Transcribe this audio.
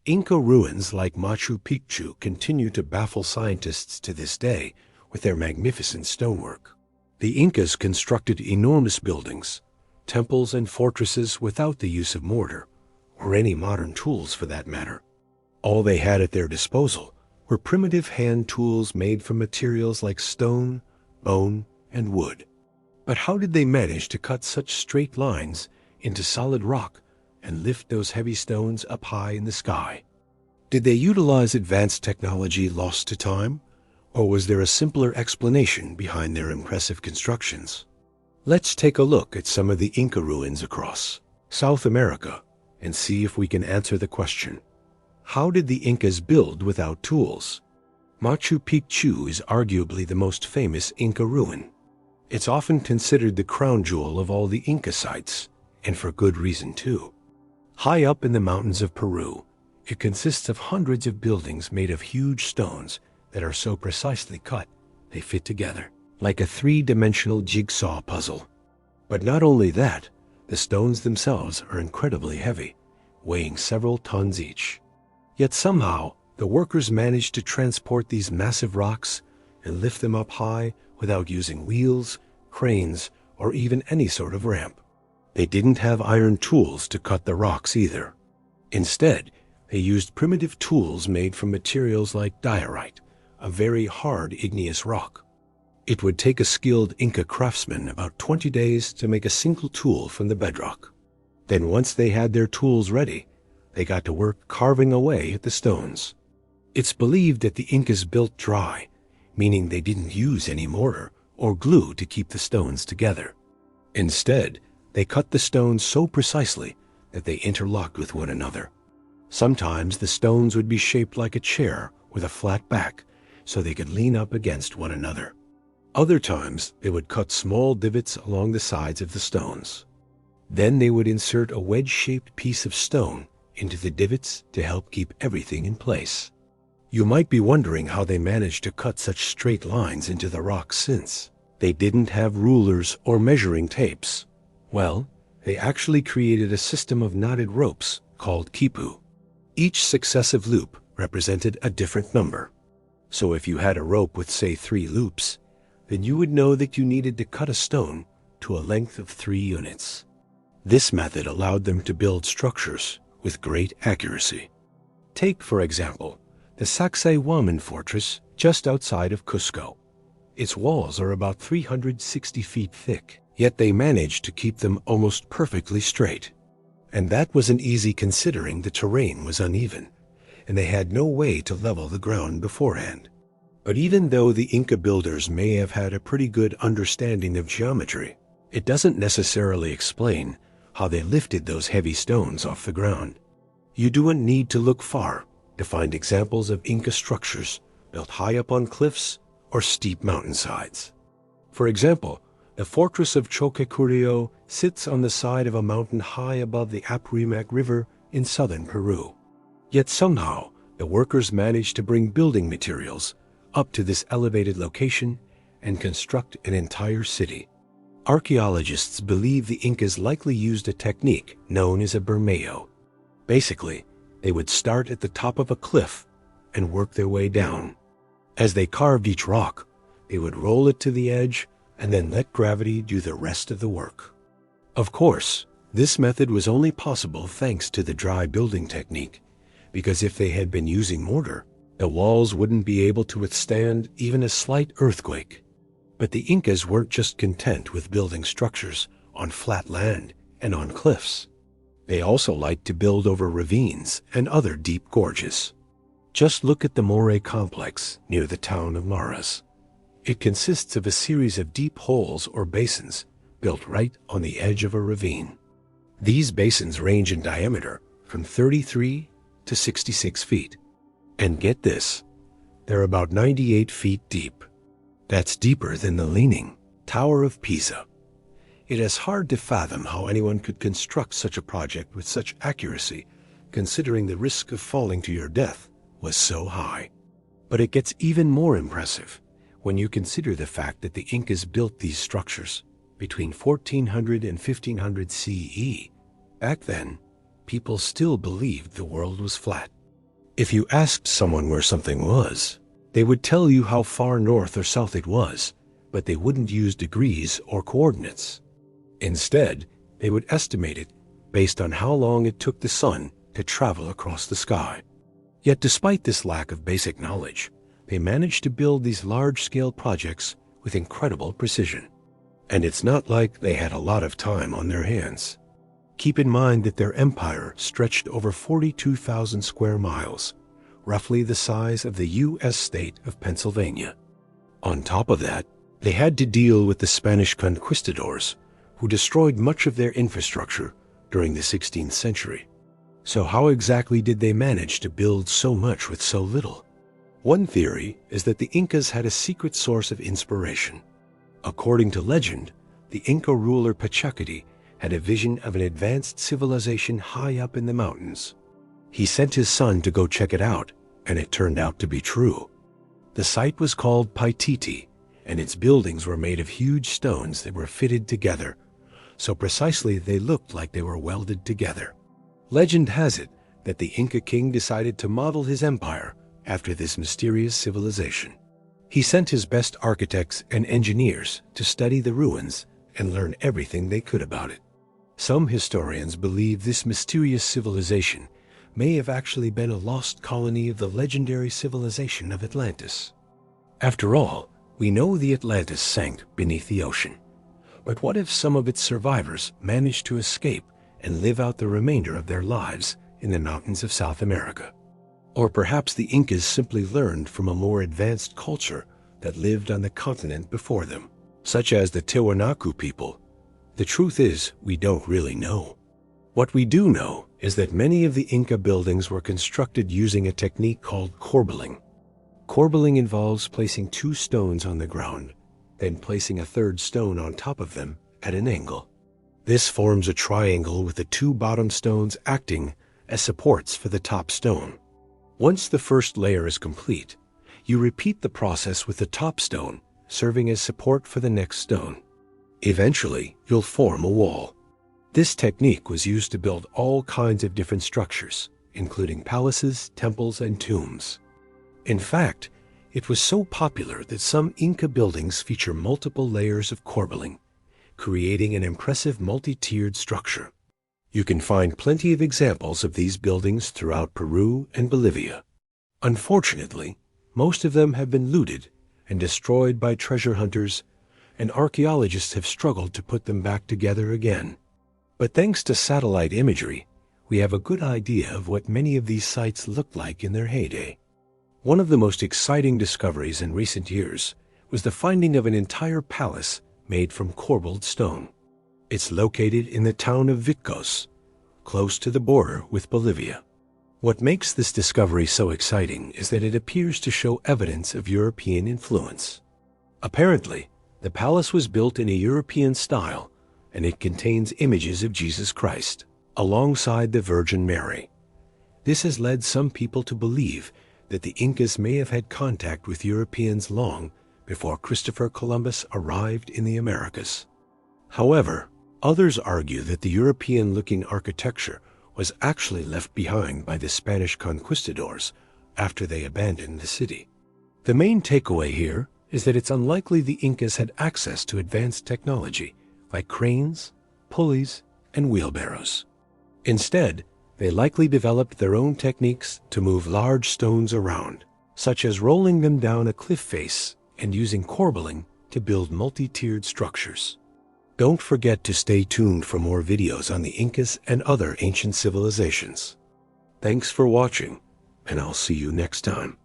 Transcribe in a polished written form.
Inca ruins like Machu Picchu continue to baffle scientists to this day with their magnificent stonework. The Incas constructed enormous buildings, temples and fortresses without the use of mortar, or any modern tools for that matter. All they had at their disposal were primitive hand tools made from materials like stone, bone, and wood. But how did they manage to cut such straight lines into solid rock and lift those heavy stones up high in the sky? Did they utilize advanced technology lost to time, or was there a simpler explanation behind their impressive constructions? Let's take a look at some of the Inca ruins across South America and see if we can answer the question: how did the Incas build without tools? Machu Picchu is arguably the most famous Inca ruin. It's often considered the crown jewel of all the Inca sites, and for good reason too. High up in the mountains of Peru, it consists of hundreds of buildings made of huge stones that are so precisely cut they fit together like a three-dimensional jigsaw puzzle. But not only that, the stones themselves are incredibly heavy, weighing several tons each. Yet somehow, the workers managed to transport these massive rocks and lift them up high without using wheels, cranes, or even any sort of ramp. They didn't have iron tools to cut the rocks either. Instead, they used primitive tools made from materials like diorite, a very hard igneous rock. It would take a skilled Inca craftsman about 20 days to make a single tool from the bedrock. Then once they had their tools ready, they got to work carving away at the stones. It's believed that the Incas built dry, meaning they didn't use any mortar or glue to keep the stones together. Instead, they cut the stones so precisely that they interlocked with one another. Sometimes the stones would be shaped like a chair with a flat back so they could lean up against one another. Other times, they would cut small divots along the sides of the stones. Then they would insert a wedge-shaped piece of stone into the divots to help keep everything in place. You might be wondering how they managed to cut such straight lines into the rock, since they didn't have rulers or measuring tapes. Well, they actually created a system of knotted ropes called quipu. Each successive loop represented a different number. So if you had a rope with, say, 3 loops, then you would know that you needed to cut a stone to a length of 3 units. This method allowed them to build structures with great accuracy. Take, for example, the Sacsayhuaman fortress just outside of Cusco. Its walls are about 360 feet thick, yet they managed to keep them almost perfectly straight. And that wasn't easy considering the terrain was uneven, and they had no way to level the ground beforehand. But even though the Inca builders may have had a pretty good understanding of geometry, it doesn't necessarily explain how they lifted those heavy stones off the ground. You don't need to look far to find examples of Inca structures built high up on cliffs or steep mountainsides. For example, the fortress of Choquequirao sits on the side of a mountain high above the Apurimac River in southern Peru. Yet somehow, the workers managed to bring building materials up to this elevated location and construct an entire city. Archaeologists believe the Incas likely used a technique known as a bermeo. Basically, they would start at the top of a cliff and work their way down. As they carved each rock, they would roll it to the edge and then let gravity do the rest of the work. Of course, this method was only possible thanks to the dry building technique, because if they had been using mortar, the walls wouldn't be able to withstand even a slight earthquake. But the Incas weren't just content with building structures on flat land and on cliffs. They also liked to build over ravines and other deep gorges. Just look at the Moray complex near the town of Maras. It consists of a series of deep holes or basins built right on the edge of a ravine. These basins range in diameter from 33 to 66 feet. And get this, they're about 98 feet deep. That's deeper than the Leaning Tower of Pisa. It is hard to fathom how anyone could construct such a project with such accuracy, considering the risk of falling to your death was so high. But it gets even more impressive when you consider the fact that the Incas built these structures between 1400 and 1500 CE. Back then, people still believed the world was flat. If you asked someone where something was, they would tell you how far north or south it was, but they wouldn't use degrees or coordinates. Instead, they would estimate it based on how long it took the sun to travel across the sky. Yet despite this lack of basic knowledge, they managed to build these large-scale projects with incredible precision. And it's not like they had a lot of time on their hands. Keep in mind that their empire stretched over 42,000 square miles, roughly the size of the U.S. state of Pennsylvania. On top of that, they had to deal with the Spanish conquistadors, who destroyed much of their infrastructure during the 16th century. So how exactly did they manage to build so much with so little? One theory is that the Incas had a secret source of inspiration. According to legend, the Inca ruler Pachacuti had a vision of an advanced civilization high up in the mountains. He sent his son to go check it out, and it turned out to be true. The site was called Paititi, and its buildings were made of huge stones that were fitted together, so precisely they looked like they were welded together. Legend has it that the Inca king decided to model his empire after this mysterious civilization. He sent his best architects and engineers to study the ruins and learn everything they could about it. Some historians believe this mysterious civilization may have actually been a lost colony of the legendary civilization of Atlantis. After all, we know the Atlantis sank beneath the ocean. But what if some of its survivors managed to escape and live out the remainder of their lives in the mountains of South America? Or perhaps the Incas simply learned from a more advanced culture that lived on the continent before them, such as the Tiwanaku people. The truth is, we don't really know. What we do know is that many of the Inca buildings were constructed using a technique called corbelling. Corbelling involves placing two stones on the ground, then placing a third stone on top of them at an angle. This forms a triangle with the two bottom stones acting as supports for the top stone. Once the first layer is complete, you repeat the process with the top stone serving as support for the next stone. Eventually, you'll form a wall. This technique was used to build all kinds of different structures, including palaces, temples, and tombs. In fact, it was so popular that some Inca buildings feature multiple layers of corbelling, creating an impressive multi-tiered structure. You can find plenty of examples of these buildings throughout Peru and Bolivia. Unfortunately, most of them have been looted and destroyed by treasure hunters, and archaeologists have struggled to put them back together again. But thanks to satellite imagery, we have a good idea of what many of these sites looked like in their heyday. One of the most exciting discoveries in recent years was the finding of an entire palace made from corbelled stone. It's located in the town of Vicos, close to the border with Bolivia. What makes this discovery so exciting is that it appears to show evidence of European influence. Apparently, the palace was built in a European style, and it contains images of Jesus Christ, alongside the Virgin Mary. This has led some people to believe that the Incas may have had contact with Europeans long before Christopher Columbus arrived in the Americas. However, others argue that the European-looking architecture was actually left behind by the Spanish conquistadors after they abandoned the city. The main takeaway here is that it's unlikely the Incas had access to advanced technology like cranes, pulleys, and wheelbarrows. Instead, they likely developed their own techniques to move large stones around, such as rolling them down a cliff face and using corbelling to build multi-tiered structures. Don't forget to stay tuned for more videos on the Incas and other ancient civilizations. Thanks for watching, and I'll see you next time.